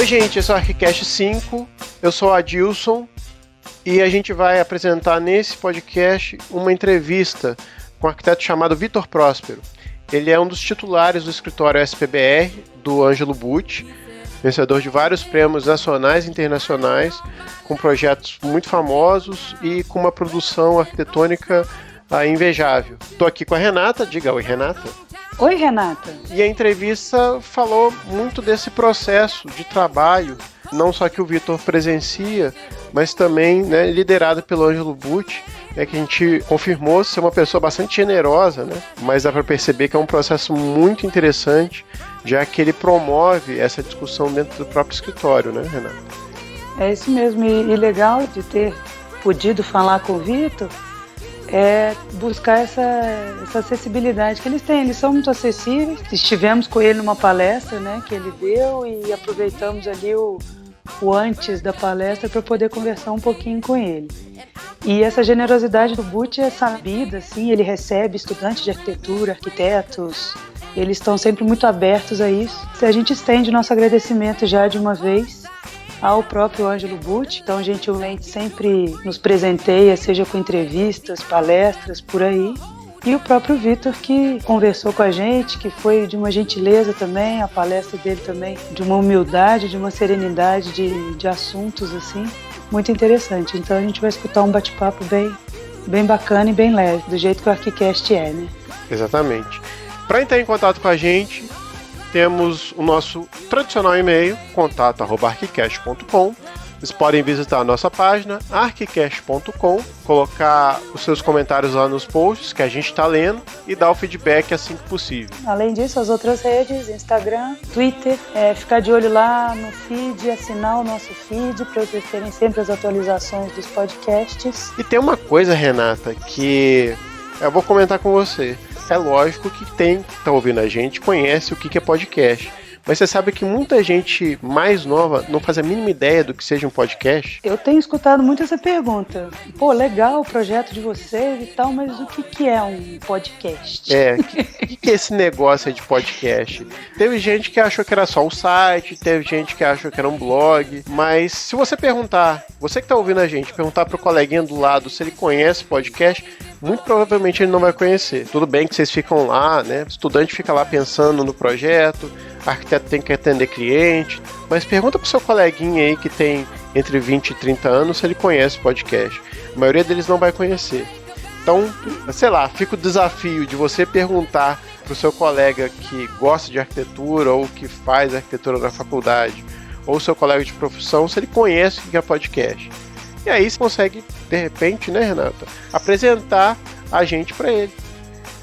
Oi, gente, esse é o ArchiCast 5, eu sou o Adilson e a gente vai apresentar nesse podcast uma entrevista com um arquiteto chamado Vitor Próspero. Ele é um dos titulares do escritório SPBR, do Ângelo Butti, vencedor de vários prêmios nacionais e internacionais, com projetos muito famosos e com uma produção arquitetônica invejável. Estou aqui com a Renata, diga oi, Renata. Oi, Renata. E a entrevista falou muito desse processo de trabalho, não só que o Vitor presencia, mas também, né, liderado pelo Ângelo Butti, que a gente confirmou ser uma pessoa bastante generosa, né? Mas dá para perceber que é um processo muito interessante, já que ele promove essa discussão dentro do próprio escritório, né, Renata? É isso mesmo, e legal de ter podido falar com o Vitor é buscar essa acessibilidade que eles têm. Eles são muito acessíveis. Estivemos com ele numa palestra, né, que ele deu, e aproveitamos ali o antes da palestra para poder conversar um pouquinho com ele. E essa generosidade do Butti é sabida, assim, ele recebe estudantes de arquitetura, arquitetos, eles estão sempre muito abertos a isso. A gente estende nosso agradecimento já de uma vez ao próprio Ângelo Butti, então gentilmente sempre nos presenteia, seja com entrevistas, palestras, por aí. E o próprio Vitor, que conversou com a gente, que foi de uma gentileza também, a palestra dele também, de uma humildade, de uma serenidade de assuntos, assim, muito interessante. Então a gente vai escutar um bate-papo bem bacana e bem leve, do jeito que o ArchiCast é, né? Exatamente. Para entrar em contato com a gente, temos o nosso tradicional e-mail, contato@archicast.com. Vocês podem visitar a nossa página, archicast.com, colocar os seus comentários lá nos posts que a gente está lendo e dar o feedback assim que possível. Além disso, as outras redes, Instagram, Twitter, ficar de olho lá no feed, assinar o nosso feed para vocês terem sempre as atualizações dos podcasts. E tem uma coisa, Renata, que eu vou comentar com você. É lógico que quem está ouvindo a gente conhece o que é podcast. Mas você sabe que muita gente mais nova não faz a mínima ideia do que seja um podcast? Eu tenho escutado muito essa pergunta. Pô, legal o projeto de vocês e tal, mas o que é um podcast? O que é esse negócio aí de podcast? Teve gente que achou que era só um site, teve gente que achou que era um blog, mas se você perguntar, você que está ouvindo a gente, perguntar pro coleguinha do lado se ele conhece podcast, muito provavelmente ele não vai conhecer. Tudo bem que vocês ficam lá, né? O estudante fica lá pensando no projeto, o arquiteto tem que atender cliente, mas pergunta pro seu coleguinha aí que tem entre 20 e 30 anos se ele conhece podcast. A maioria deles não vai conhecer. Então, sei lá, fica o desafio de você perguntar pro seu colega que gosta de arquitetura ou que faz arquitetura na faculdade, ou seu colega de profissão, se ele conhece o que é podcast. E aí você consegue, de repente, né, Renata, apresentar a gente para ele.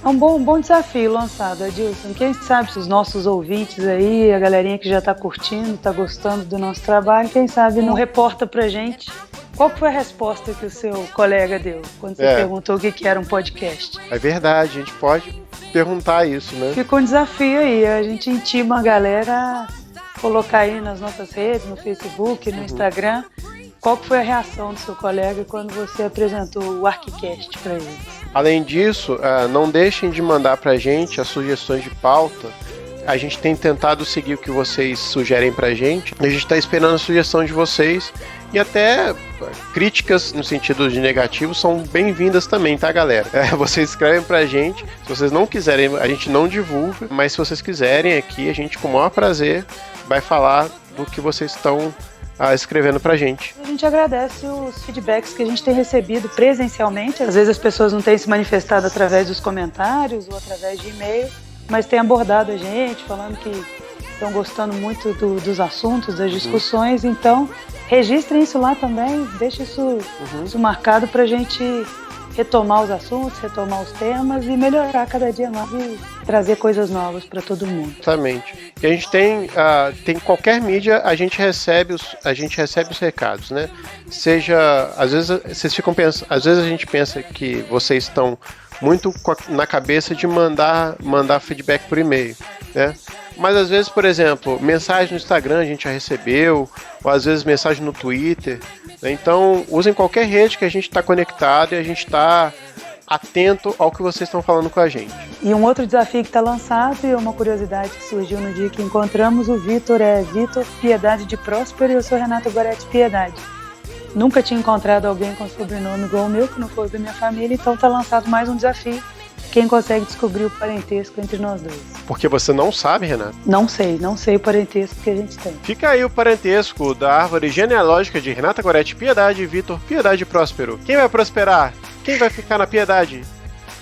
É um bom desafio lançado, Adilson. Quem sabe os nossos ouvintes aí, a galerinha que já está curtindo, está gostando do nosso trabalho, quem sabe não reporta pra gente qual foi a resposta que o seu colega deu quando você perguntou o que era um podcast. É verdade, a gente pode perguntar isso, né? Fica um desafio aí, a gente intima a galera a colocar aí nas nossas redes, no Facebook, no Instagram, qual foi a reação do seu colega quando você apresentou o ArchiCast para eles. Além disso, não deixem de mandar pra gente as sugestões de pauta. A gente tem tentado seguir o que vocês sugerem pra gente. A gente está esperando a sugestão de vocês. E até críticas no sentido de negativo são bem-vindas também, tá, galera? Vocês escrevem pra gente. Se vocês não quiserem, a gente não divulga. Mas se vocês quiserem aqui, a gente com o maior prazer vai falar do que vocês estão escrevendo pra gente. A gente agradece os feedbacks que a gente tem recebido presencialmente. Às vezes as pessoas não têm se manifestado através dos comentários ou através de e-mail, mas têm abordado a gente, falando que estão gostando muito dos assuntos, das discussões. Então, registrem isso lá também, deixem isso marcado pra gente retomar os assuntos, retomar os temas e melhorar cada dia mais e trazer coisas novas para todo mundo. Exatamente. E a gente tem qualquer mídia, a gente recebe os recados, né? Seja, às vezes vocês ficam pensando, às vezes a gente pensa que vocês estão muito na cabeça de mandar feedback por e-mail, né? Mas às vezes, por exemplo, mensagem no Instagram a gente já recebeu, ou às vezes mensagem no Twitter, né? Então usem qualquer rede que a gente está conectado e a gente está atento ao que vocês estão falando com a gente. E um outro desafio que está lançado, e uma curiosidade que surgiu no dia que encontramos, o Vitor é Vitor Piedade de Próspero e eu sou Renata Goretti Piedade. Nunca tinha encontrado alguém com sobrenome igual o meu, que não fosse da minha família, então está lançado mais um desafio. Quem consegue descobrir o parentesco entre nós dois? Porque você não sabe, Renata? Não sei o parentesco que a gente tem. Fica aí o parentesco da árvore genealógica de Renata Goretti Piedade e Vitor Piedade Próspero. Quem vai prosperar? Quem vai ficar na piedade?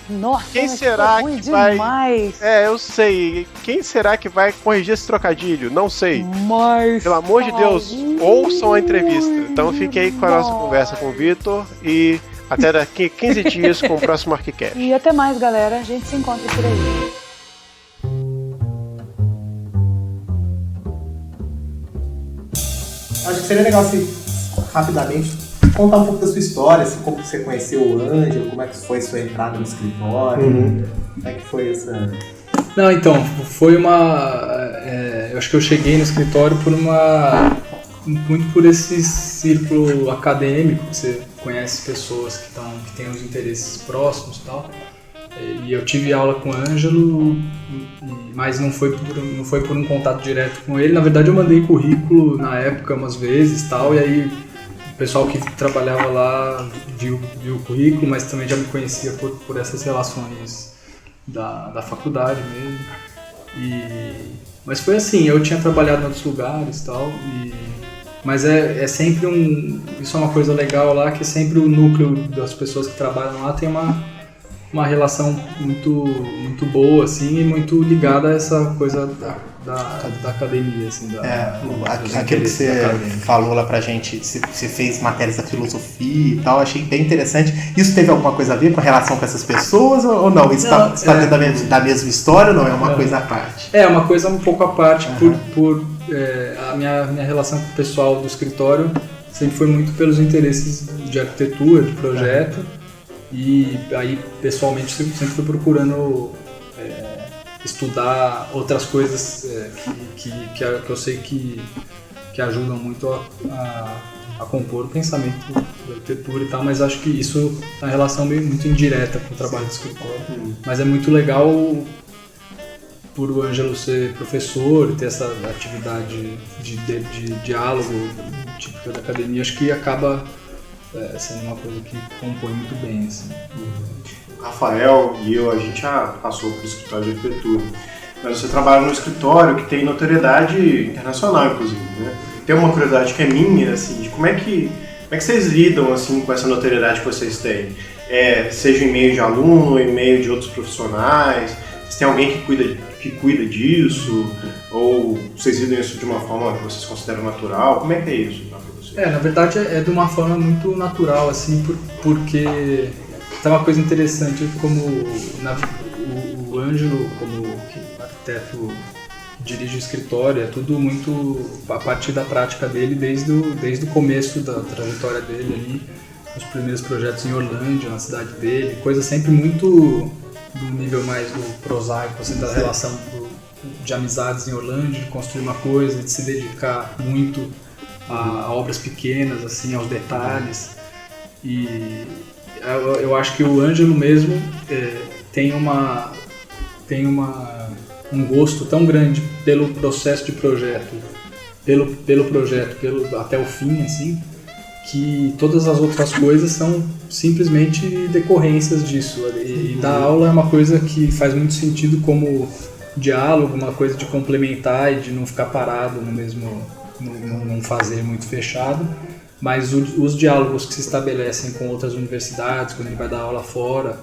Nossa, quem será ruim que vai... demais. Eu sei. Quem será que vai corrigir esse trocadilho? Não sei. Mas... Pelo amor de Deus, ouçam a entrevista. Então fique aí com a nossa conversa com o Vitor e até daqui 15 dias com o próximo ArchiCast. E até mais, galera. A gente se encontra por aí. Acho que seria legal se, rapidamente, contar um pouco da sua história, assim, como você conheceu o Ângelo, como é que foi sua entrada no escritório, como é que foi essa... Não, então, foi eu acho que eu cheguei no escritório muito por esse círculo acadêmico, que você conhece pessoas que têm os interesses próximos e tal. E eu tive aula com o Ângelo, mas não foi por um contato direto com ele. Na verdade, eu mandei currículo na época umas vezes e tal, e aí o pessoal que trabalhava lá viu o currículo, mas também já me conhecia por essas relações da faculdade mesmo. Mas foi assim, eu tinha trabalhado em outros lugares e tal, mas é sempre isso é uma coisa legal lá, que sempre o núcleo das pessoas que trabalham lá tem uma relação muito boa, assim, e muito ligada a essa coisa da academia, assim. Aquilo que você falou lá pra gente, você fez matérias da filosofia e tal, achei bem interessante. Isso teve alguma coisa a ver com a relação com essas pessoas ou não? Isso está dentro da mesma história ou não? É uma coisa à parte? É uma coisa um pouco à parte, a minha relação com o pessoal do escritório sempre foi muito pelos interesses de arquitetura, de projeto. E aí, pessoalmente, sempre fui procurando estudar outras coisas que eu sei que ajudam muito a compor o pensamento da arquitetura e tal, mas acho que isso é uma relação muito indireta com o trabalho do escritório. Mas é muito legal por o Ângelo ser professor e ter essa atividade de diálogo típica da academia, acho que acaba sendo uma coisa que compõe muito bem, assim. Rafael e eu, a gente já passou por escritório de arquitetura, mas você trabalha num escritório que tem notoriedade internacional, inclusive, né? Tem uma curiosidade que é minha, assim, de como é que vocês lidam, assim, com essa notoriedade que vocês têm? Seja em meio de aluno, em meio de outros profissionais, vocês têm alguém que cuida disso, ou vocês lidam isso de uma forma que vocês consideram natural? Como é que é isso para vocês? Na verdade é de uma forma muito natural, assim, porque tá uma coisa interessante, como o Ângelo, como arquiteto, dirige o escritório, é tudo muito a partir da prática dele desde o começo da trajetória dele ali, os primeiros projetos em Orlândia, na cidade dele, coisa sempre muito do nível mais do prosaico, assim, da relação de amizades em Orlândia, de construir uma coisa, de se dedicar muito a obras pequenas, assim, aos detalhes. E eu acho que o Ângelo mesmo tem um gosto tão grande pelo processo de projeto, pelo projeto, até o fim, assim, que todas as outras coisas são simplesmente decorrências disso. E dar aula é uma coisa que faz muito sentido como diálogo, uma coisa de complementar e de não ficar parado no mesmo, não fazer muito fechado. Mas os diálogos que se estabelecem com outras universidades, quando ele vai dar aula fora,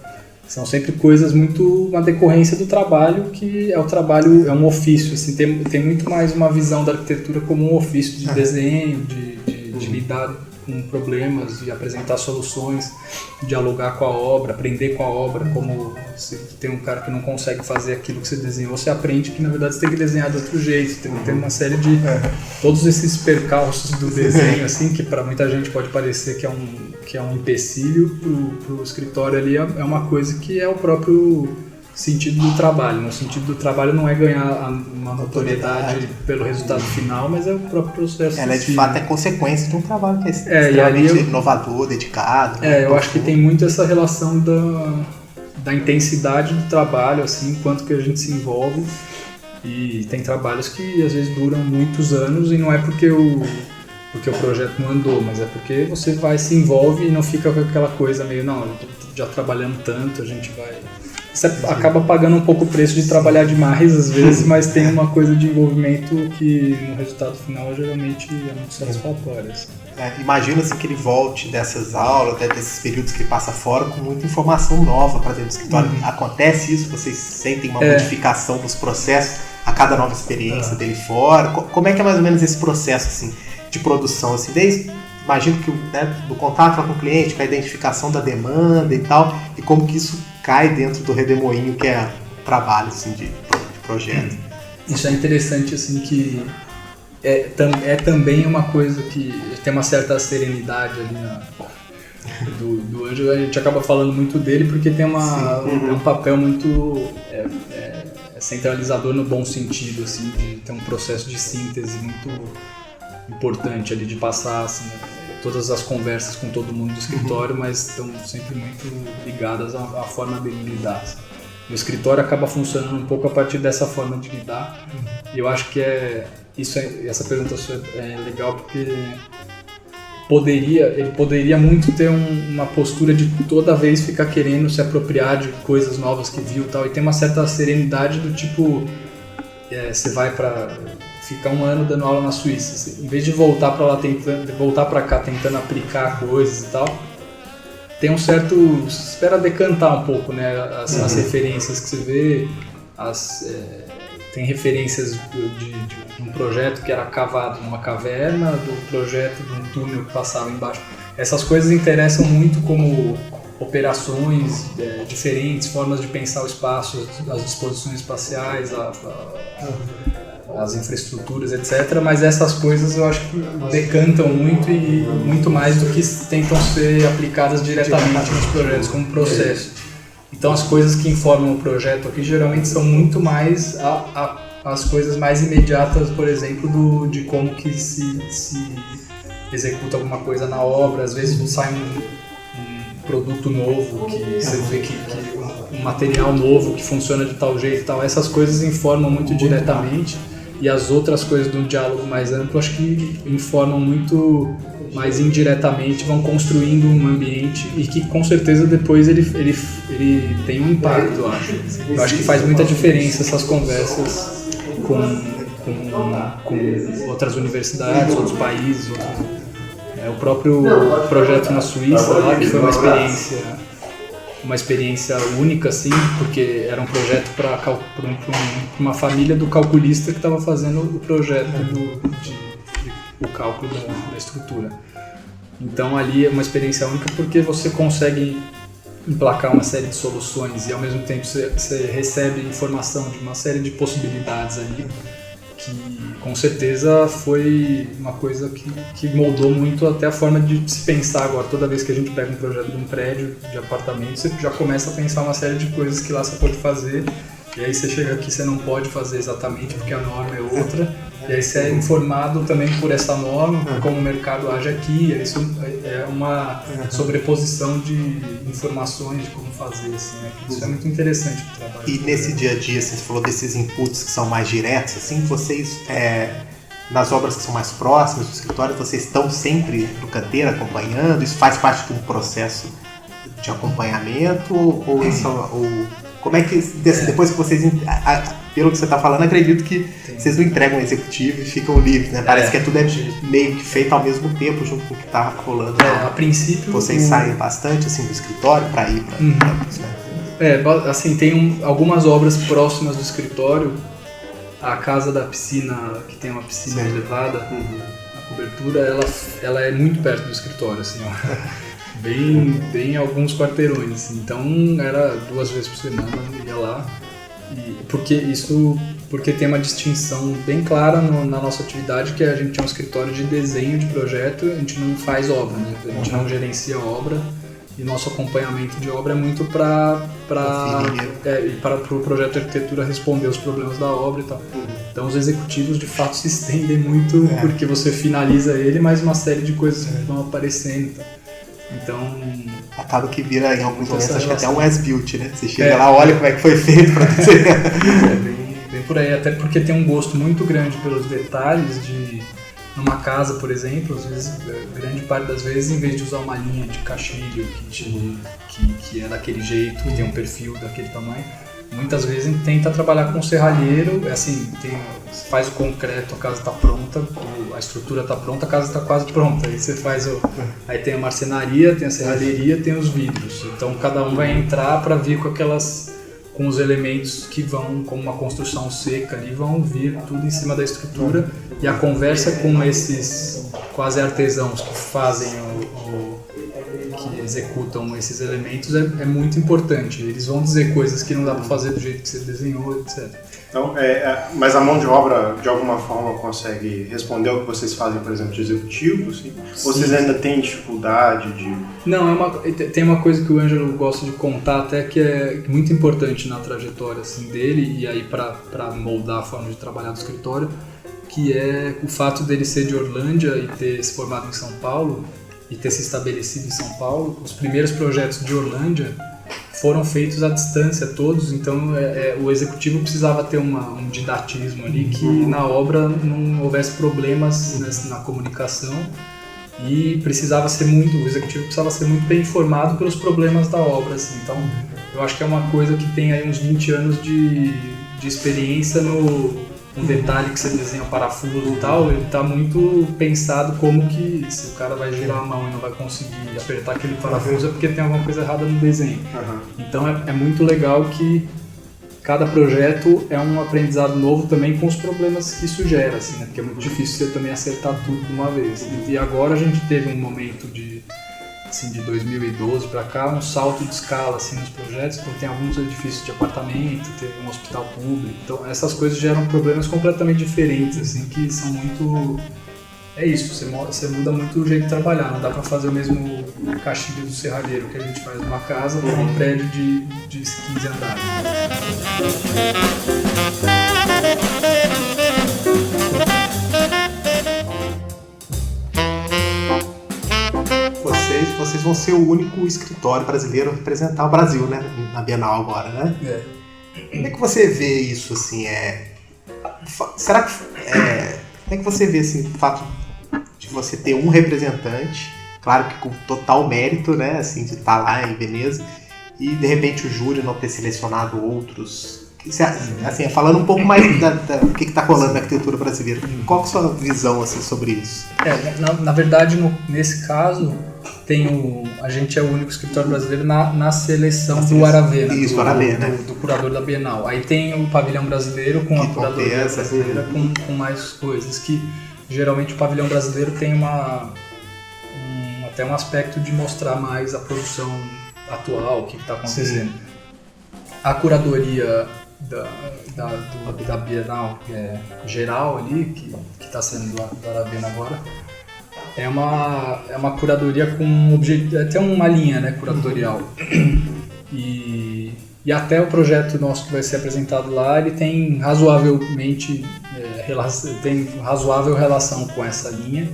são sempre coisas muito uma decorrência do trabalho, que é um ofício, assim, tem muito mais uma visão da arquitetura como um ofício de desenho, de lidar com problemas, de apresentar soluções, dialogar com a obra, aprender com a obra. Como se tem um cara que não consegue fazer aquilo que você desenhou, você aprende que na verdade você tem que desenhar de outro jeito, tem uma série de todos esses percalços do desenho, assim, que para muita gente pode parecer que é um empecilho, pro escritório ali é uma coisa que é o próprio sentido do trabalho. No sentido do trabalho não é ganhar uma notoriedade pelo resultado final, mas é o próprio processo. Ela de fato é consequência de um trabalho que é extremamente inovador, dedicado. Eu acho que tem muito essa relação da intensidade do trabalho, assim, quanto que a gente se envolve. E tem trabalhos que às vezes duram muitos anos e não é porque o projeto não andou, mas é porque você se envolve e não fica com aquela coisa meio, não, já trabalhamos tanto, a gente vai... Você acaba pagando um pouco o preço de trabalhar demais às vezes, mas tem uma coisa de envolvimento que no resultado final geralmente é muito satisfatório. Assim. Imagina assim, que ele volte dessas aulas, desses períodos que ele passa fora, com muita informação nova para dentro do escritório. Acontece isso? Vocês sentem uma modificação dos processos a cada nova experiência dele fora? Como é que é mais ou menos esse processo assim, de produção? Assim, imagino que do contato com o cliente, com a identificação da demanda e tal, e como que isso cai dentro do redemoinho que é o trabalho assim, de projeto. Isso é interessante, assim, que é também uma coisa que tem uma certa serenidade ali do Ângelo. A gente acaba falando muito dele porque tem um papel muito centralizador no bom sentido, assim, de ter um processo de síntese muito importante ali, de passar assim, todas as conversas com todo mundo do escritório, mas estão sempre muito ligadas à forma dele lidar. Assim. O escritório acaba funcionando um pouco a partir dessa forma de lidar, e eu acho que essa pergunta sua é legal porque ele poderia muito ter uma postura de toda vez ficar querendo se apropriar de coisas novas que viu e tal, e tem uma certa serenidade do tipo, você vai ficar um ano dando aula na Suíça, assim, em vez de voltar para cá tentando aplicar coisas e tal, tem um certo, espera decantar um pouco, né, as referências que você vê, tem referências de um projeto que era cavado numa caverna, do projeto de um túnel que passava embaixo. Essas coisas interessam muito como operações diferentes, formas de pensar o espaço, as disposições espaciais, as infraestruturas, etc. Mas essas coisas eu acho que decantam muito e muito mais do que tentam ser aplicadas diretamente nos projetos como processo. Então as coisas que informam o projeto aqui geralmente são muito mais as coisas mais imediatas, por exemplo, de como que se executa alguma coisa na obra. Às vezes sai um produto novo, que você vê que um material novo que funciona de tal jeito e tal. Essas coisas informam muito diretamente. E as outras coisas do diálogo mais amplo, acho que informam muito mais indiretamente, vão construindo um ambiente e que com certeza depois ele tem um impacto, eu acho. Eu acho que faz muita diferença essas conversas com outras universidades, outros países, o próprio projeto na Suíça lá, que foi uma experiência única, assim, porque era um projeto para uma família do calculista que estava fazendo o projeto o cálculo da estrutura. Então ali é uma experiência única porque você consegue emplacar uma série de soluções e ao mesmo tempo você recebe informação de uma série de possibilidades ali, que com certeza foi uma coisa que moldou muito até a forma de se pensar agora. Toda vez que a gente pega um projeto de um prédio, de apartamento, você já começa a pensar uma série de coisas que lá você pode fazer, e aí você chega aqui, você não pode fazer exatamente porque a norma é outra, e aí você é informado também por essa norma, por como o mercado age aqui, e isso é uma sobreposição de informações de como fazer, assim, né? Isso é muito interessante o trabalho. E nesse dia a dia, você falou desses inputs que são mais diretos, assim, vocês, nas obras que são mais próximas do escritório, vocês estão sempre no canteiro acompanhando? Isso faz parte de um processo de acompanhamento? Ou como é que, depois que vocês, pelo que você está falando, acredito que vocês não entregam o executivo e ficam livres, né? Parece que tudo é meio que feito ao mesmo tempo, junto com o que está rolando. A princípio... Vocês saem bastante, assim, do escritório para ir para... assim, tem algumas obras próximas do escritório. A casa da piscina, que tem uma piscina elevada, a cobertura, ela é muito perto do escritório, assim, ó. Bem alguns quarteirões, assim. Então era 2 vezes por semana, eu ia lá, porque tem uma distinção bem clara na nossa atividade, que a gente é um escritório de desenho de projeto, a gente não faz obra, né? A gente não gerencia obra, e nosso acompanhamento de obra é muito para o projeto de arquitetura responder os problemas da obra e tal. Então os executivos de fato se estendem muito porque você finaliza ele, mas uma série de coisas vão aparecendo. Então acaba que vira em alguns momentos acho que até um as-built, né? Você chega lá, olha como é que foi feito para dizer. Bem por aí, até porque tem um gosto muito grande pelos detalhes de numa casa, por exemplo, às vezes, grande parte das vezes, em vez de usar uma linha de caixilho que é daquele jeito, que tem um perfil daquele tamanho, muitas vezes tenta trabalhar com serralheiro, assim, faz o concreto, a casa está pronta, a estrutura está pronta, a casa está quase pronta. Aí você faz aí tem a marcenaria, tem a serralheria, tem os vidros. Então cada um vai entrar para vir com os elementos que vão, como uma construção seca ali, vão vir tudo em cima da estrutura, e a conversa com esses quase artesãos que fazem que executam esses elementos é muito importante. Eles vão dizer coisas que não dá para fazer do jeito que você desenhou, etc. Então, mas a mão de obra, de alguma forma, consegue responder ao que vocês fazem, por exemplo, de executivo? Assim? Ou vocês ainda têm dificuldade de... Não, tem uma coisa que o Ângelo gosta de contar até que é muito importante na trajetória assim, dele, e aí para moldar a forma de trabalhar do escritório, que é o fato dele ser de Orlândia e ter se formado em São Paulo e ter se estabelecido em São Paulo. Os primeiros projetos de Orlândia foram feitos à distância todos, então o executivo precisava ter um didatismo ali, que na obra não houvesse problemas na comunicação, e o executivo precisava ser muito bem informado pelos problemas da obra, assim. Então eu acho que é uma coisa que tem aí uns 20 anos de experiência no detalhe que você desenha o parafuso e tal. Ele está muito pensado como que se o cara vai girar a mão e não vai conseguir apertar aquele parafuso é porque tem alguma coisa errada no desenho. Então é muito legal que cada projeto é um aprendizado novo também com os problemas que isso gera, assim, né? Porque é muito difícil você também acertar tudo de uma vez. E agora a gente teve um momento de 2012 para cá, um salto de escala assim, nos projetos, então tem alguns edifícios de apartamento, tem um hospital público, então essas coisas geram problemas completamente diferentes, assim, que são muito... É isso, você muda muito o jeito de trabalhar, não dá para fazer o mesmo caixilho do serralheiro que a gente faz numa casa para um prédio de 15 andares. Vocês vão ser o único escritório brasileiro a representar o Brasil, né? Na Bienal agora, né? Como é que você vê isso, assim? Será que... como é que você vê, assim, o fato de você ter um representante, claro que com total mérito, né? Assim, de estar lá em Veneza, e de repente o júri não ter selecionado outros... Assim, falando um pouco mais do que está rolando na arquitetura brasileira, qual que é a sua visão, assim, sobre isso? Na verdade, nesse caso... a gente é o único escritório brasileiro na seleção do Aravena, do curador da Bienal. Aí tem o pavilhão brasileiro com a curadoria brasileira com mais coisas, que geralmente o pavilhão brasileiro tem até um aspecto de mostrar mais a produção atual, o que está acontecendo. Sim. A curadoria da Bienal, que é geral ali, que está sendo do Aravena agora, é uma curadoria com até uma linha, né, curatorial. E até o projeto nosso que vai ser apresentado lá, ele tem razoável relação com essa linha,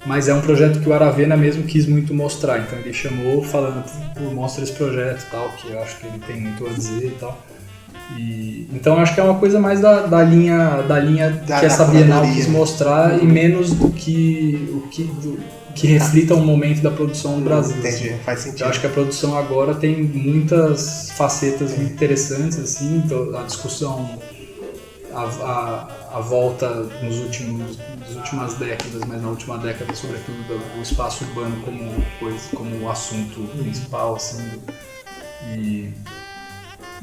mas é um projeto que o Aravena mesmo quis muito mostrar, então ele chamou falando, mostra esse projeto e tal, que eu acho que ele tem muito a dizer e tal. Então eu acho que é uma coisa mais da linha que essa Bienal quis mostrar, e menos do que reflita o momento da produção no Brasil. Entendi, assim. Faz sentido. Eu acho que a produção agora tem muitas facetas muito interessantes, assim, então a discussão, a volta nas últimas décadas, mas na última década, sobretudo, do espaço urbano como assunto principal, assim, e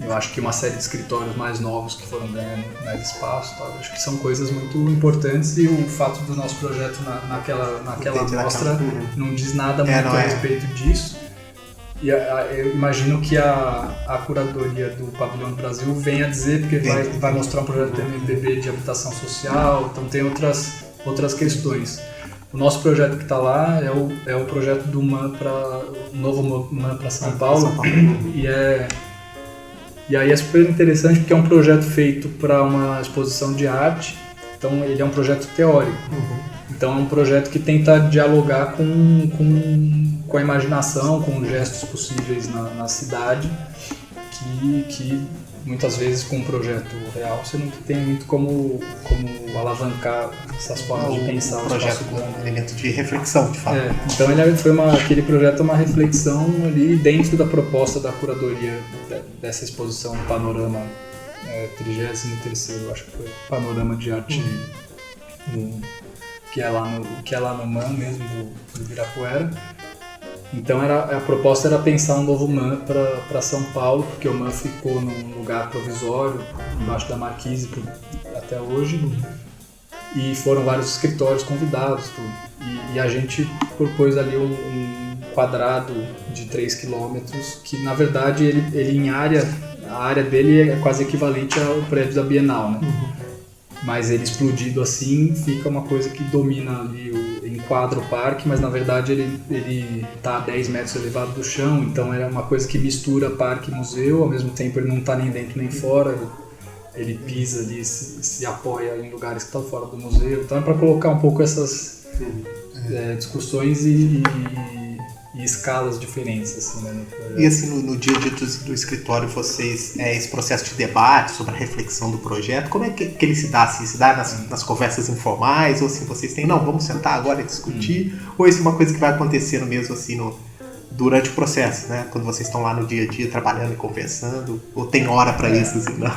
eu acho que uma série de escritórios mais novos que foram ganhando mais espaço, tal, acho que são coisas muito importantes, e o fato do nosso projeto naquela mostra não diz nada muito a respeito disso. E eu imagino que a curadoria do Pavilhão do Brasil venha dizer, porque vai mostrar um projeto do MPB de habitação social, então tem outras questões. O nosso projeto que está lá é o projeto do MAN o novo MAN para São Paulo. E aí é super interessante porque é um projeto feito para uma exposição de arte, então ele é um projeto teórico. Então é um projeto que tenta dialogar com a imaginação, com gestos possíveis na cidade, que muitas vezes com um projeto real você não tem muito como alavancar essas formas de pensar. O projeto com um elemento de reflexão, de fato. Então aquele projeto é uma reflexão ali dentro da proposta da curadoria dessa exposição Panorama 33º, acho que foi Panorama de Arte que é lá no MAN mesmo, do Ibirapuera. Então a proposta era pensar um novo MAN para São Paulo, porque o MAN ficou num lugar provisório, embaixo da Marquise até hoje, e foram vários escritórios convidados. E a gente propôs ali um quadrado de 3 km, que na verdade ele em área, a área dele é quase equivalente ao prédio da Bienal, né? Mas ele explodido assim fica uma coisa que domina ali, enquadra o parque, mas na verdade ele está a 10 metros elevado do chão, então é uma coisa que mistura parque e museu, ao mesmo tempo ele não está nem dentro nem fora, ele pisa ali, se apoia em lugares que estão fora do museu, então é para colocar um pouco essas discussões e escalas diferentes, assim, né? E assim, no dia a dia do escritório, vocês, esse processo de debate sobre a reflexão do projeto, como é que ele se dá? Assim, se dá nas conversas informais, ou assim, vocês têm, não, vamos sentar agora e discutir, ou isso é uma coisa que vai acontecendo mesmo assim durante o processo, né? Quando vocês estão lá no dia a dia trabalhando e conversando, ou tem hora para isso, assim, não?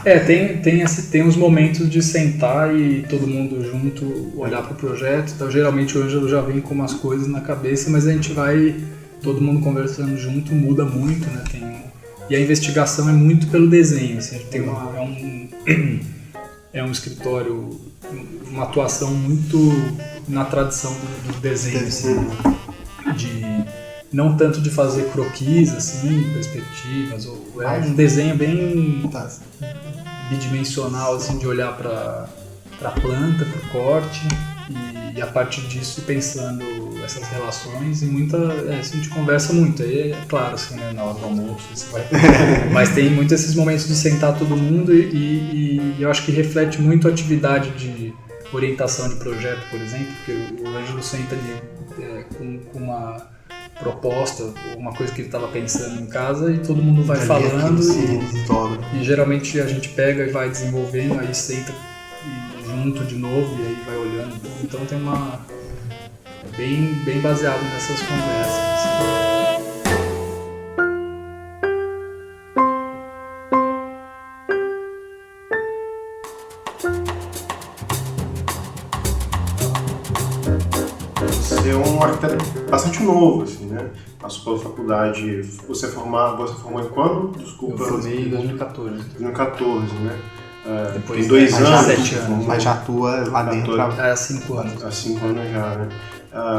Tem uns momentos de sentar e todo mundo junto olhar para o projeto, então geralmente hoje eu já venho com umas coisas na cabeça, mas a gente vai todo mundo conversando junto, muda muito, né? E a investigação é muito pelo desenho, assim, a gente tem é um escritório, uma atuação muito na tradição do desenho, assim, não tanto de fazer croquis, assim, perspectivas, é um desenho bem bidimensional, assim, de olhar para a planta, para o corte, e a partir disso pensando essas relações, e a gente conversa muito, aí é claro, assim, né, na hora do almoço, mas tem muito esses momentos de sentar todo mundo e eu acho que reflete muito a atividade de orientação de projeto, por exemplo, porque o Ângelo senta ali com uma proposta, uma coisa que ele estava pensando em casa e todo mundo vai falando e geralmente a gente pega e vai desenvolvendo, aí senta junto de novo e aí vai olhando, então tem bem baseado nessas conversas. Você é um arquiteto bastante novo, assim, né? Passou pela faculdade, você formou em quando? Desculpa. Eu formei em 2014. 2014, né? Depois tem 2 anos, 7 anos. Mas já atua lá dentro há 5 anos. Há 5 anos já, né?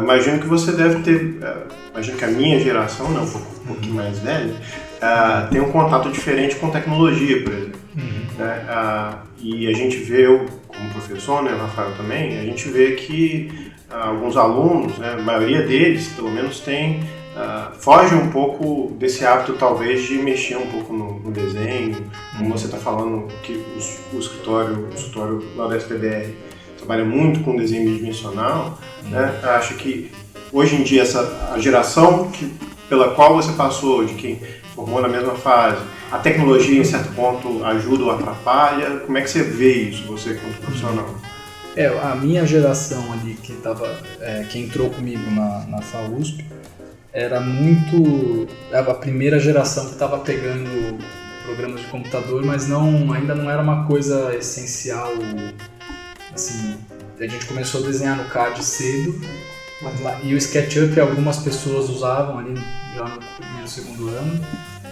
Imagino que você deve ter, imagino que a minha geração, né, um pouquinho mais velha, tem um contato diferente com tecnologia, por exemplo. Né? E a gente vê, eu como professor, né, Rafael também, a gente vê que alguns alunos, né, a maioria deles, pelo menos, foge um pouco desse hábito, talvez, de mexer um pouco no desenho, como você está falando, que o escritório lá da SPDR trabalha muito com desenho bidimensional, né? Acho que hoje em dia a geração pela qual você passou, de quem formou na mesma fase, a tecnologia em certo ponto ajuda ou atrapalha? Como é que você vê isso, você como profissional? A minha geração ali que entrou comigo na FAUSP era a primeira geração que estava pegando programas de computador, mas ainda não era uma coisa essencial. Assim, a gente começou a desenhar no CAD cedo, e o SketchUp algumas pessoas usavam ali já no primeiro, segundo ano,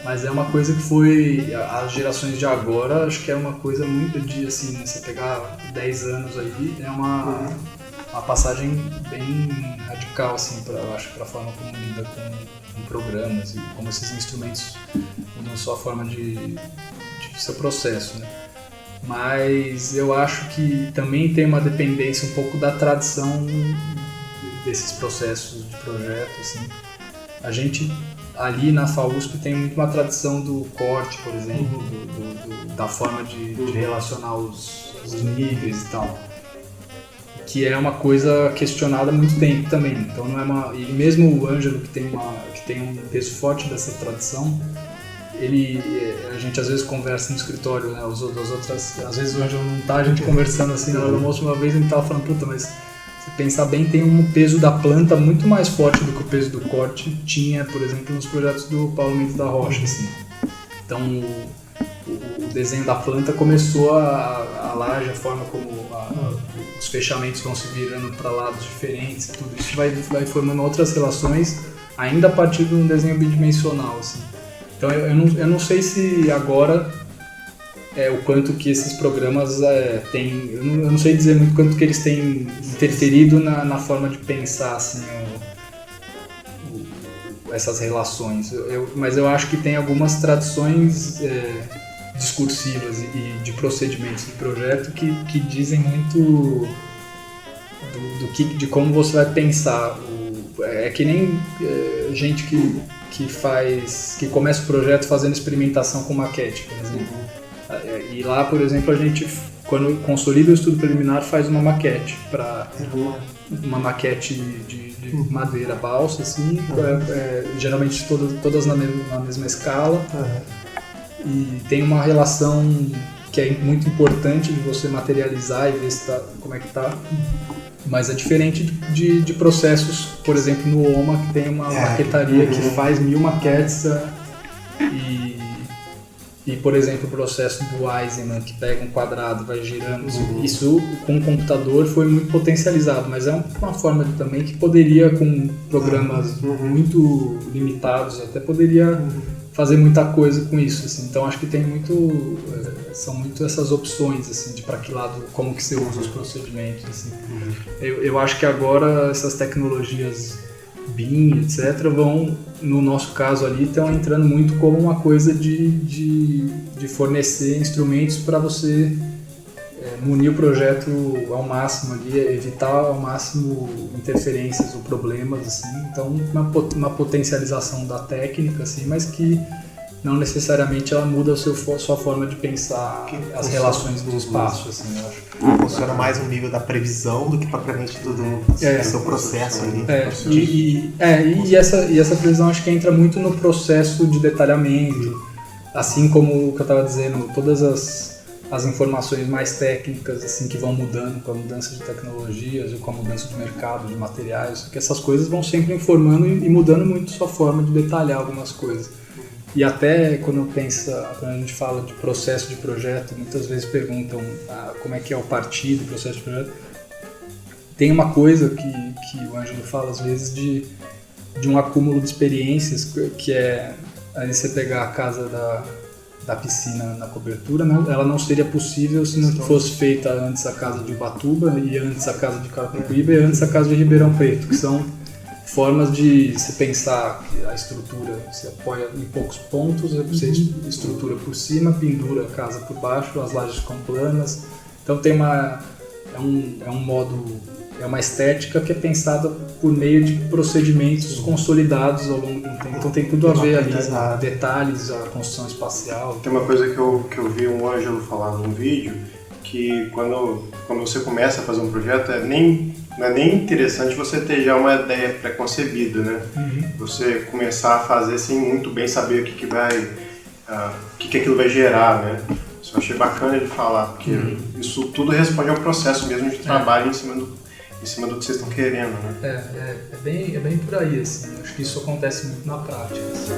mas é uma coisa que foi, as gerações de agora, acho que é uma coisa muito de, assim, você pegar 10 anos aí, é uma passagem bem radical, assim, eu acho, para a forma como lida com programas e como esses instrumentos mudam sua forma de seu processo, né? Mas eu acho que também tem uma dependência um pouco da tradição desses processos de projeto, assim. A gente ali na FAUSP tem muito uma tradição do corte, por exemplo, da forma de relacionar os níveis e tal, que é uma coisa questionada há muito tempo também. Então não é uma, e mesmo o Ângelo, que tem um peso forte dessa tradição, a gente às vezes conversa no escritório, né, as outras, às vezes o Ângelo não tá, a gente conversando assim na hora do almoço, uma vez a gente tava falando, puta, mas se pensar bem, tem um peso da planta muito mais forte do que o peso do corte tinha, por exemplo, nos projetos do Paulo Mendes da Rocha, assim. Então o desenho da planta começou a laje, a forma como os fechamentos vão se virando para lados diferentes, tudo isso vai formando outras relações, ainda a partir de um desenho bidimensional, assim. Então eu não sei se agora o quanto que esses programas têm, eu não sei dizer muito quanto que eles têm interferido na forma de pensar assim, essas relações, mas eu acho que tem algumas tradições discursivas e de procedimentos de projeto que dizem muito de como você vai pensar. É que nem gente que começa o projeto fazendo experimentação com maquete, por exemplo. E lá, por exemplo, a gente, quando consolida o estudo preliminar, faz uma maquete uma maquete de madeira balsa, assim, geralmente todas na mesma escala, e tem uma relação que é muito importante de você materializar e ver como é que tá. Mas é diferente de processos, por exemplo, no OMA, que tem uma maquetaria que faz 1000 maquetes e, por exemplo, o processo do Eisenman, que pega um quadrado, vai girando. Isso com o computador foi muito potencializado, mas é uma forma também que poderia, com programas muito limitados, até poderia fazer muita coisa com isso, assim. Então acho que tem são muito essas opções, assim, de para que lado, como que você usa os procedimentos, assim. Eu acho que agora essas tecnologias BIM, etc, vão, no nosso caso ali, estão entrando muito como uma coisa de fornecer instrumentos para você munir o projeto ao máximo ali, evitar ao máximo interferências ou problemas, assim. Então uma potencialização da técnica, assim, mas que não necessariamente ela muda sua forma de pensar as relações do espaço, assim, eu acho. Funciona mais no nível da previsão do que propriamente do seu processo ali. E essa previsão acho que entra muito no processo de detalhamento, assim como o que eu estava dizendo, todas as informações mais técnicas, assim, que vão mudando com a mudança de tecnologias, ou com a mudança de mercado, de materiais, que essas coisas vão sempre informando e mudando muito sua forma de detalhar algumas coisas. E até quando a gente fala de processo de projeto, muitas vezes perguntam como é que é o partir do processo de projeto. Tem uma coisa que o Ângelo fala às vezes de um acúmulo de experiências, que é aí você pegar a casa da piscina na cobertura, né? Ela não seria possível se não fosse feita antes a casa de Ubatuba, e antes a casa de Carapicuíba, e antes a casa de Ribeirão Preto, que são formas de se pensar que a estrutura se apoia em poucos pontos, você estrutura por cima, pendura a casa por baixo, as lajes ficam planas. Então tem uma estética que é pensada por meio de procedimentos consolidados ao longo de um tempo. Então tem tudo a ver ali, detalhes, a construção espacial. Tem uma coisa que eu vi um Ângelo falar num vídeo, que quando você começa a fazer um projeto, não é nem interessante você ter já uma ideia pré-concebida, né? Você começar a fazer sem muito bem saber o que aquilo vai gerar, né? Isso eu achei bacana de falar, porque isso tudo responde ao processo mesmo de trabalho em cima do que vocês estão querendo, né? É bem por aí, assim. Acho que isso acontece muito na prática, assim.